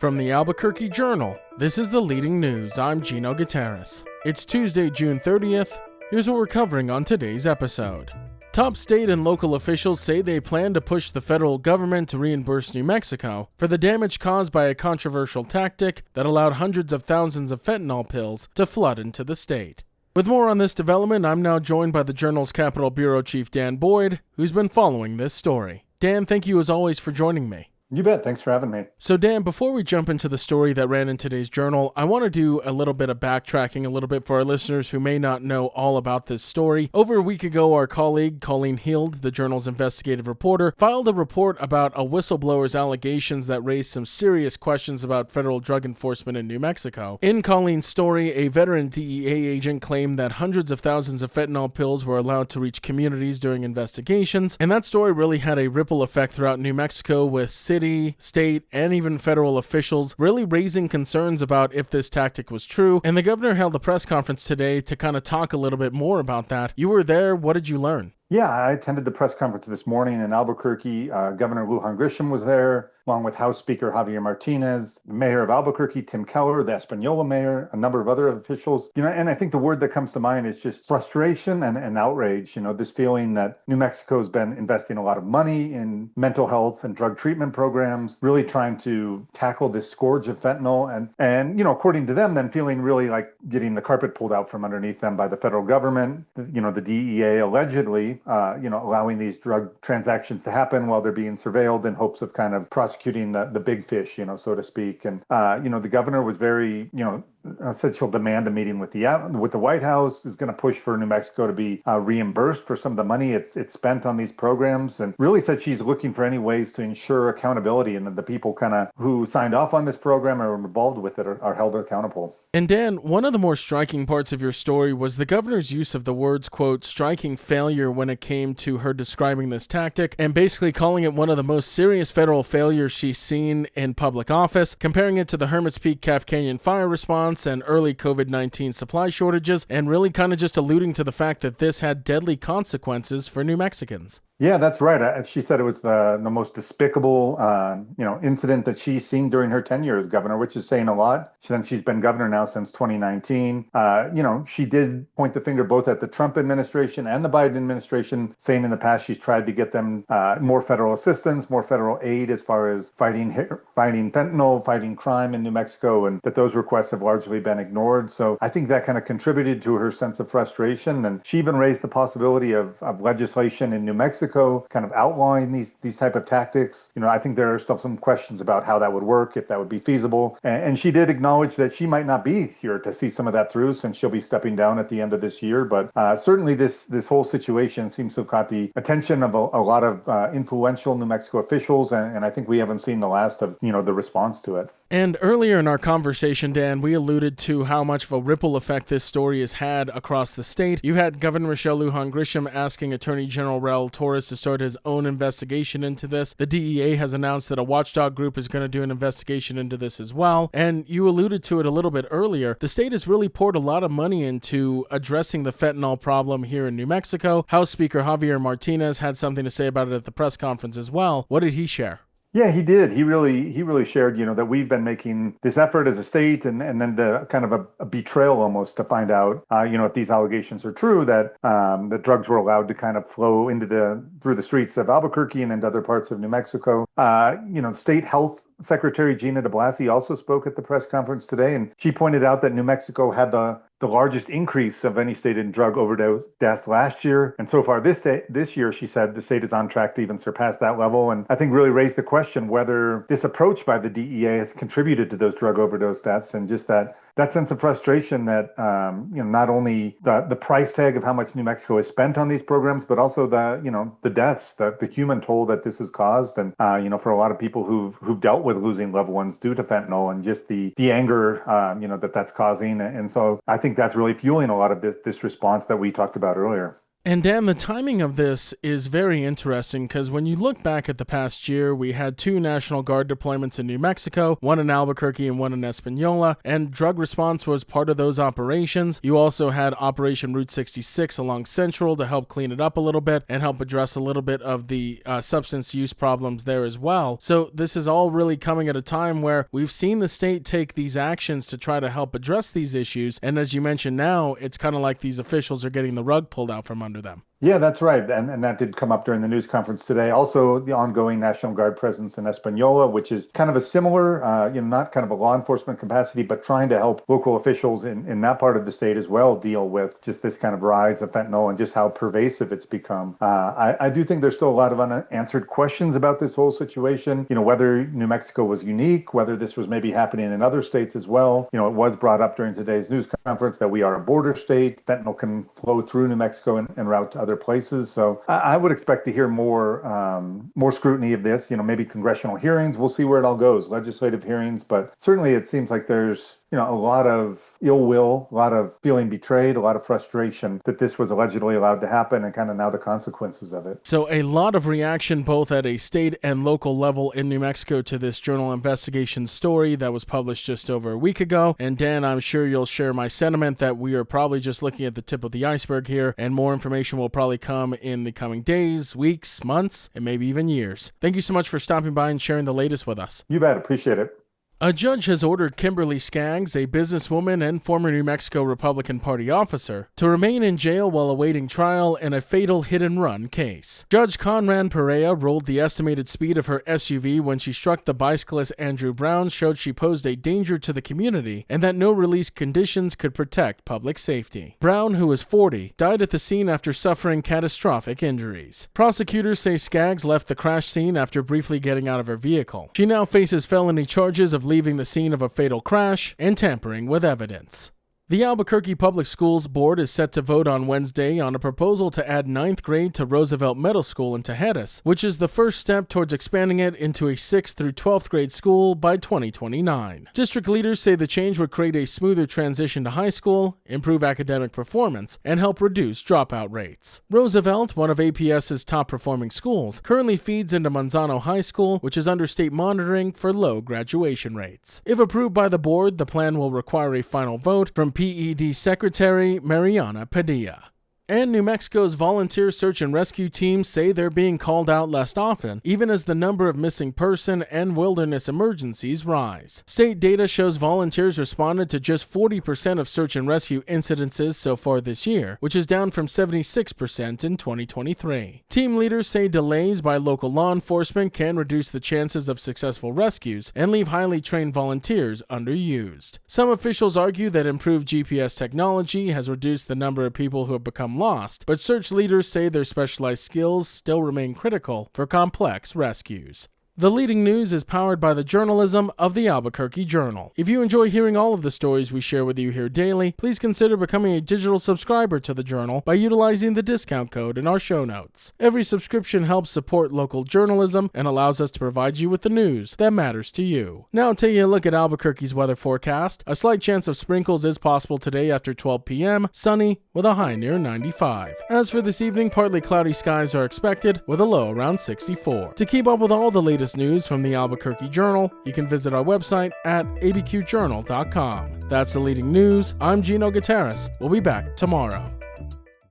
From the Albuquerque Journal, this is the leading news. I'm Gino Gutierrez. It's Tuesday, June 30th. Here's what we're covering on today's episode. Top state and local officials say they plan to push the federal government to reimburse New Mexico for the damage caused by a controversial tactic that allowed hundreds of thousands of fentanyl pills to flood into the state. With more on this development, I'm now joined by the Journal's Capitol Bureau Chief Dan Boyd, who's been following this story. Dan, thank you as always for joining me. You bet. Thanks for having me. So Dan, before we jump into the story that ran in today's journal, I want to do a little bit of backtracking a little bit for our listeners who may not know all about this story. Over a week ago, our colleague, Colleen Hield, the journal's investigative reporter, filed a report about a whistleblower's allegations that raised some serious questions about federal drug enforcement in New Mexico. In Colleen's story, a veteran DEA agent claimed that hundreds of thousands of fentanyl pills were allowed to reach communities during investigations, and that story really had a ripple effect throughout New Mexico with city, state, and even federal officials really raising concerns about if this tactic was true. And the governor held a press conference today to kind of talk a little bit more about that. You were there. What did you learn? Yeah, I attended the press conference this morning in Albuquerque. Governor Lujan Grisham was there, along with House Speaker Javier Martinez, the mayor of Albuquerque, Tim Keller, the Espanola mayor, a number of other officials. And I think the word that comes to mind is just frustration and outrage. This feeling that New Mexico has been investing a lot of money in mental health and drug treatment programs, really trying to tackle this scourge of fentanyl. And according to them, then feeling really like getting the carpet pulled out from underneath them by the federal government, the DEA allegedly, allowing these drug transactions to happen while they're being surveilled in hopes of kind of prosecuting the big fish, so to speak. And, the governor was very, said she'll demand a meeting with the White House, is going to push for New Mexico to be reimbursed for some of the money it's spent on these programs, and really said she's looking for any ways to ensure accountability and that the people kind of who signed off on this program or involved with it are held accountable. And Dan, one of the more striking parts of your story was the governor's use of the words, quote, striking failure when it came to her describing this tactic, and basically calling it one of the most serious federal failures she's seen in public office, comparing it to the Hermit's Peak Calf Canyon fire response and early COVID-19 supply shortages, and really kind of just alluding to the fact that this had deadly consequences for New Mexicans. Yeah, that's right. She said it was the most despicable, incident that she's seen during her tenure as governor, which is saying a lot since she's been governor now since 2019. She did point the finger both at the Trump administration and the Biden administration, saying in the past she's tried to get them more federal assistance, more federal aid as far as fighting fentanyl, fighting crime in New Mexico, and that those requests have largely been ignored. So I think that kind of contributed to her sense of frustration. And she even raised the possibility of legislation in New Mexico kind of outlawing these type of tactics. I think there are still some questions about how that would work, if that would be feasible. And she did acknowledge that she might not be here to see some of that through since she'll be stepping down at the end of this year. But certainly this whole situation seems to have caught the attention of a lot of influential New Mexico officials. And I think we haven't seen the last of, the response to it. And earlier in our conversation, Dan, we alluded to how much of a ripple effect this story has had across the state. You had Governor Michelle Lujan Grisham asking Attorney General Raul Torres to start his own investigation into this. The DEA has announced that a watchdog group is going to do an investigation into this as well. And you alluded to it a little bit earlier. The state has really poured a lot of money into addressing the fentanyl problem here in New Mexico. House Speaker Javier Martinez had something to say about it at the press conference as well. What did he share? Yeah, he did. He really shared, that we've been making this effort as a state and then the kind of a betrayal almost to find out, if these allegations are true, that the drugs were allowed to kind of flow through the streets of Albuquerque and into other parts of New Mexico. State Health Secretary Gina de Blasi also spoke at the press conference today, and she pointed out that New Mexico had the largest increase of any state in drug overdose deaths last year. And so far this year, she said the state is on track to even surpass that level. And I think really raised the question whether this approach by the DEA has contributed to those drug overdose deaths, and just that sense of frustration that, not only the price tag of how much New Mexico has spent on these programs, but also the deaths, the human toll that this has caused. And, for a lot of people who've dealt with losing loved ones due to fentanyl, and just the anger, that's causing. And so I think that's really fueling a lot of this response that we talked about earlier. And Dan, the timing of this is very interesting because when you look back at the past year, we had 2 National Guard deployments in New Mexico, one in Albuquerque and one in Espanola, and drug response was part of those operations. You also had Operation Route 66 along Central to help clean it up a little bit and help address a little bit of the substance use problems there as well. So this is all really coming at a time where we've seen the state take these actions to try to help address these issues. And as you mentioned now, it's kind of like these officials are getting the rug pulled out from under them. Yeah, that's right. And that did come up during the news conference today. Also, the ongoing National Guard presence in Espanola, which is kind of a similar, not kind of a law enforcement capacity, but trying to help local officials in that part of the state as well deal with just this kind of rise of fentanyl and just how pervasive it's become. I do think there's still a lot of unanswered questions about this whole situation, whether New Mexico was unique, whether this was maybe happening in other states as well. It was brought up during today's news conference that we are a border state. Fentanyl can flow through New Mexico and route to other places. So I would expect to hear more scrutiny of this, maybe congressional hearings. We'll see where it all goes, legislative hearings. But certainly it seems like there's a lot of ill will, a lot of feeling betrayed, a lot of frustration that this was allegedly allowed to happen and kind of now the consequences of it. So a lot of reaction both at a state and local level in New Mexico to this journal investigation story that was published just over a week ago. And Dan, I'm sure you'll share my sentiment that we are probably just looking at the tip of the iceberg here, and more information will probably come in the coming days, weeks, months, and maybe even years. Thank you so much for stopping by and sharing the latest with us. You bet. Appreciate it. A judge has ordered Kimberly Skaggs, a businesswoman and former New Mexico Republican Party officer, to remain in jail while awaiting trial in a fatal hit-and-run case. Judge Conran Perea ruled the estimated speed of her SUV when she struck the bicyclist Andrew Brown showed she posed a danger to the community and that no release conditions could protect public safety. Brown, who was 40, died at the scene after suffering catastrophic injuries. Prosecutors say Skaggs left the crash scene after briefly getting out of her vehicle. She now faces felony charges of leaving the scene of a fatal crash and tampering with evidence. The Albuquerque Public Schools Board is set to vote on Wednesday on a proposal to add 9th grade to Roosevelt Middle School in Tejedas, which is the first step towards expanding it into a 6th through 12th grade school by 2029. District leaders say the change would create a smoother transition to high school, improve academic performance, and help reduce dropout rates. Roosevelt, one of APS's top-performing schools, currently feeds into Manzano High School, which is under state monitoring for low graduation rates. If approved by the board, the plan will require a final vote from PED Secretary Mariana Padilla. And New Mexico's volunteer search and rescue teams say they're being called out less often, even as the number of missing person and wilderness emergencies rise. State data shows volunteers responded to just 40% of search and rescue incidences so far this year, which is down from 76% in 2023. Team leaders say delays by local law enforcement can reduce the chances of successful rescues and leave highly trained volunteers underused. Some officials argue that improved GPS technology has reduced the number of people who have become lost, but search leaders say their specialized skills still remain critical for complex rescues. The Leading News is powered by the journalism of the Albuquerque Journal. If you enjoy hearing all of the stories we share with you here daily, please consider becoming a digital subscriber to the Journal by utilizing the discount code in our show notes. Every subscription helps support local journalism and allows us to provide you with the news that matters to you. Now taking a look at Albuquerque's weather forecast, a slight chance of sprinkles is possible today after 12 p.m., sunny with a high near 95. As for this evening, partly cloudy skies are expected with a low around 64. To keep up with all the latest news from the Albuquerque Journal, you can visit our website at abqjournal.com. That's the Leading News. I'm Gino Gutierrez. We'll be back tomorrow.